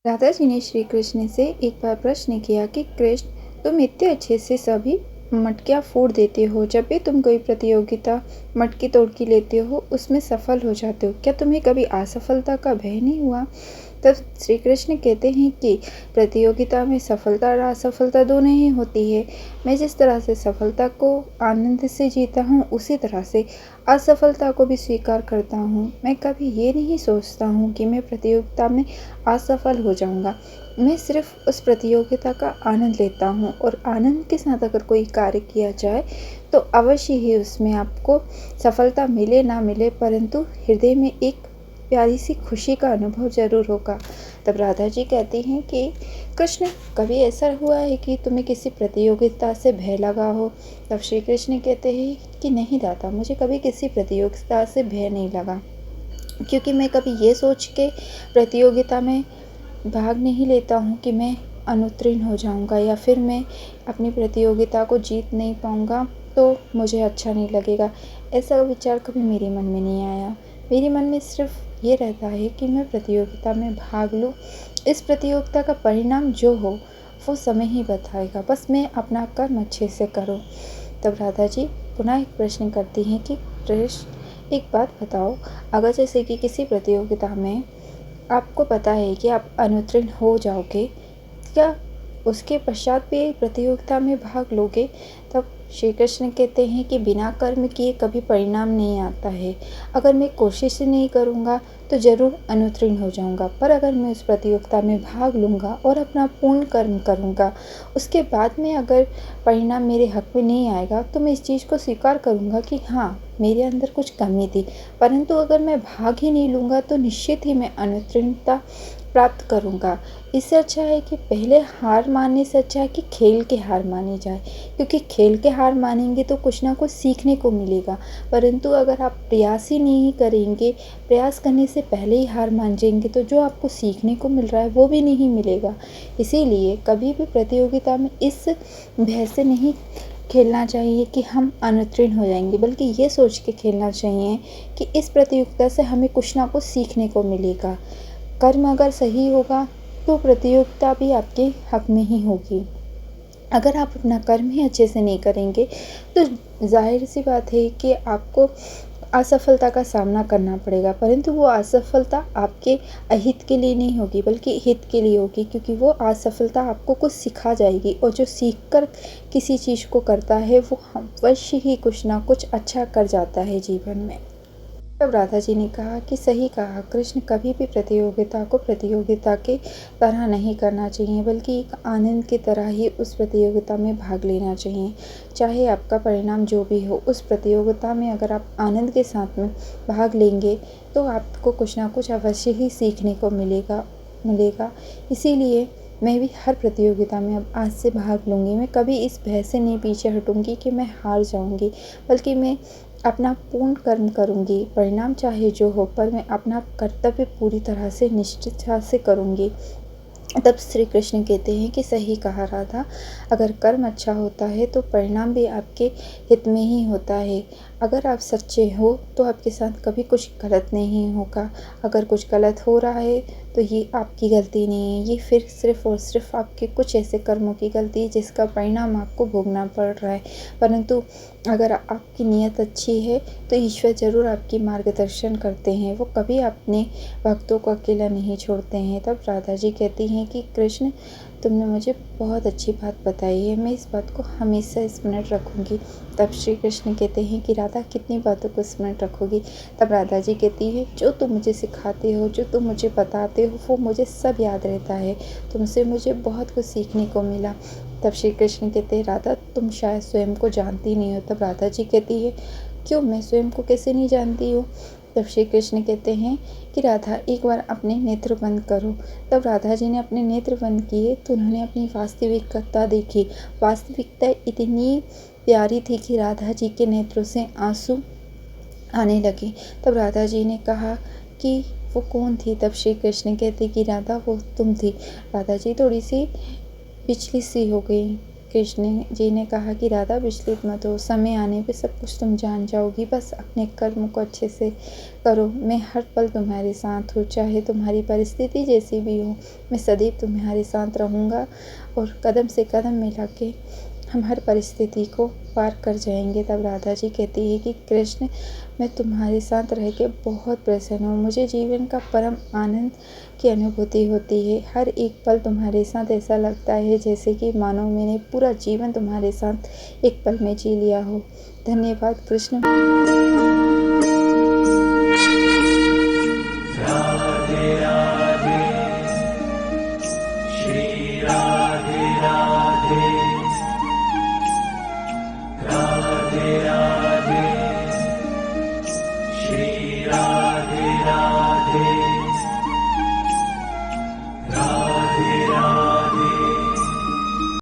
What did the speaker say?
राधा जी ने श्री कृष्ण से एक बार प्रश्न किया कि कृष्ण, तुम इतने अच्छे से सभी मटकियाँ फोड़ देते हो। जब भी तुम कोई प्रतियोगिता मटकी तोड़ के लेते हो उसमें सफल हो जाते हो, क्या तुम्हें कभी असफलता का भय नहीं हुआ? तब श्री कृष्ण कहते हैं कि प्रतियोगिता में सफलता और असफलता दोनों ही होती है। मैं जिस तरह से सफलता को आनंद से जीता हूँ उसी तरह से असफलता को भी स्वीकार करता हूँ। मैं कभी ये नहीं सोचता हूँ कि मैं प्रतियोगिता में असफल हो जाऊँगा। मैं सिर्फ उस प्रतियोगिता का आनंद लेता हूँ और आनंद के साथ अगर कोई कार्य किया जाए तो अवश्य ही उसमें आपको सफलता मिले ना मिले, परंतु हृदय में एक प्यारी सी खुशी का अनुभव ज़रूर होगा। तब राधा जी कहती हैं कि कृष्ण, कभी ऐसा हुआ है कि तुम्हें किसी प्रतियोगिता से भय लगा हो? तब श्री कृष्ण कहते हैं कि नहीं दादा, मुझे कभी किसी प्रतियोगिता से भय नहीं लगा, क्योंकि मैं कभी ये सोच के प्रतियोगिता में भाग नहीं लेता हूँ कि मैं अनुत्तीर्ण हो जाऊँगा या फिर मैं अपनी प्रतियोगिता को जीत नहीं पाऊँगा तो मुझे अच्छा नहीं लगेगा। ऐसा विचार कभी मेरे मन में नहीं आया। मेरे मन में सिर्फ ये रहता है कि मैं प्रतियोगिता में भाग लूँ। इस प्रतियोगिता का परिणाम जो हो वो समय ही बताएगा, बस मैं अपना कर्म अच्छे से करूँ। तब राधा जी पुनः एक प्रश्न करती हैं कि कृष्ण, एक बात बताओ, अगर जैसे कि किसी प्रतियोगिता में आपको पता है कि आप अनुत्तीर्ण हो जाओगे, क्या उसके पश्चात भी प्रतियोगिता में भाग लोगे? तब श्री कृष्ण कहते हैं कि बिना कर्म किए कभी परिणाम नहीं आता है। अगर मैं कोशिश ही नहीं करूँगा तो ज़रूर अनुत्तीर्ण हो जाऊँगा, पर अगर मैं उस प्रतियोगिता में भाग लूँगा और अपना पूर्ण कर्म करूँगा, उसके बाद में अगर परिणाम मेरे हक में नहीं आएगा तो मैं इस चीज़ को स्वीकार करूँगा कि हाँ, मेरे अंदर कुछ कमी थी। परंतु अगर मैं भाग ही नहीं लूँगा तो निश्चित ही मैं अनुत्तीर्णता प्राप्त करूँगा। इससे अच्छा है कि पहले हार मानने से अच्छा है कि खेल के हार मानी जाए, क्योंकि खेल के हार मानेंगे तो कुछ ना कुछ सीखने को मिलेगा। परंतु अगर आप प्रयास ही नहीं करेंगे, प्रयास करने से पहले ही हार मान जाएंगे, तो जो आपको सीखने को मिल रहा है वो भी नहीं मिलेगा। इसीलिए कभी भी प्रतियोगिता में इस भय से नहीं खेलना चाहिए कि हम अनुत्तीर्ण हो जाएंगे, बल्कि ये सोच के खेलना चाहिए कि इस प्रतियोगिता से हमें कुछ ना कुछ सीखने को मिलेगा। कर्म अगर सही होगा तो प्रतियोगिता भी आपके हक में ही होगी। अगर आप अपना कर्म ही अच्छे से नहीं करेंगे तो जाहिर सी बात है कि आपको असफलता का सामना करना पड़ेगा, परंतु वो असफलता आपके अहित के लिए नहीं होगी बल्कि हित के लिए होगी, क्योंकि वो असफलता आपको कुछ सिखा जाएगी और जो सीख कर किसी चीज़ को करता है वो अवश्य ही कुछ ना कुछ अच्छा कर जाता है जीवन में। तब राधा जी ने कहा कि सही कहा कृष्ण, कभी भी प्रतियोगिता को प्रतियोगिता के तरह नहीं करना चाहिए, बल्कि एक आनंद की तरह ही उस प्रतियोगिता में भाग लेना चाहिए। चाहे आपका परिणाम जो भी हो, उस प्रतियोगिता में अगर आप आनंद के साथ में भाग लेंगे तो आपको कुछ ना कुछ अवश्य ही सीखने को मिलेगा। इसीलिए मैं भी हर प्रतियोगिता में अब आज से भाग लूँगी। मैं कभी इस भय से नहीं पीछे हटूँगी कि मैं हार जाऊँगी, बल्कि मैं अपना पूर्ण कर्म करूँगी। परिणाम चाहे जो हो, पर मैं अपना कर्तव्य पूरी तरह से निष्ठा से करूँगी। तब श्री कृष्ण कहते हैं कि सही कहा राधा, अगर कर्म अच्छा होता है तो परिणाम भी आपके हित में ही होता है। अगर आप सच्चे हो तो आपके साथ कभी कुछ गलत नहीं होगा। अगर कुछ गलत हो रहा है तो ये आपकी गलती नहीं है, ये फिर सिर्फ और सिर्फ आपके कुछ ऐसे कर्मों की गलती है जिसका परिणाम आपको भोगना पड़ रहा है। परंतु अगर आपकी नीयत अच्छी है तो ईश्वर ज़रूर आपकी मार्गदर्शन करते हैं, वो कभी अपने भक्तों को अकेला नहीं छोड़ते हैं। तब राधा जी कहती हैं कि कृष्ण, तुमने मुझे बहुत अच्छी बात बताई है, मैं इस बात को हमेशा स्मरण रखूँगी। तब श्री कृष्ण कहते हैं कि राधा, कितनी बातों को स्मरण रखोगी? तब राधा जी कहती है, जो तुम मुझे सिखाते हो, जो तुम मुझे बताते हो, वो मुझे सब याद रहता है। तुमसे मुझे बहुत कुछ सीखने को मिला। तब श्री कृष्ण कहते हैं, राधा, तुम शायद स्वयं को जानती नहीं हो। तब राधा जी कहती है, क्यों, मैं स्वयं को कैसे नहीं जानती हूँ? तब श्री कृष्ण कहते हैं कि राधा, एक बार अपने नेत्र बंद करो। तब राधा जी ने अपने नेत्र बंद किए तो उन्होंने अपनी वास्तविकता देखी। वास्तविकता इतनी प्यारी थी कि राधा जी के नेत्रों से आंसू आने लगे। तब राधा जी ने कहा कि वो कौन थी? तब श्री कृष्ण कहते कि राधा, वो तुम थी। राधा जी थोड़ी सी पिछली सी हो गई, कृष्ण जी ने कहा कि राधा विचलित मत हो, समय आने पे सब कुछ तुम जान जाओगी, बस अपने कर्म को अच्छे से करो। मैं हर पल तुम्हारे साथ हूँ, चाहे तुम्हारी परिस्थिति जैसी भी हो, मैं सदैव तुम्हारे साथ रहूँगा और कदम से कदम मिला के हम हर परिस्थिति को पार कर जाएंगे। तब राधा जी कहती है कि कृष्ण, मैं तुम्हारे साथ रह के बहुत प्रसन्न हूँ, मुझे जीवन का परम आनंद की अनुभूति होती है। हर एक पल तुम्हारे साथ ऐसा लगता है जैसे कि मानो मैंने पूरा जीवन तुम्हारे साथ एक पल में जी लिया हो। धन्यवाद कृष्ण। राधे राधे, श्री राधे राधे, राधे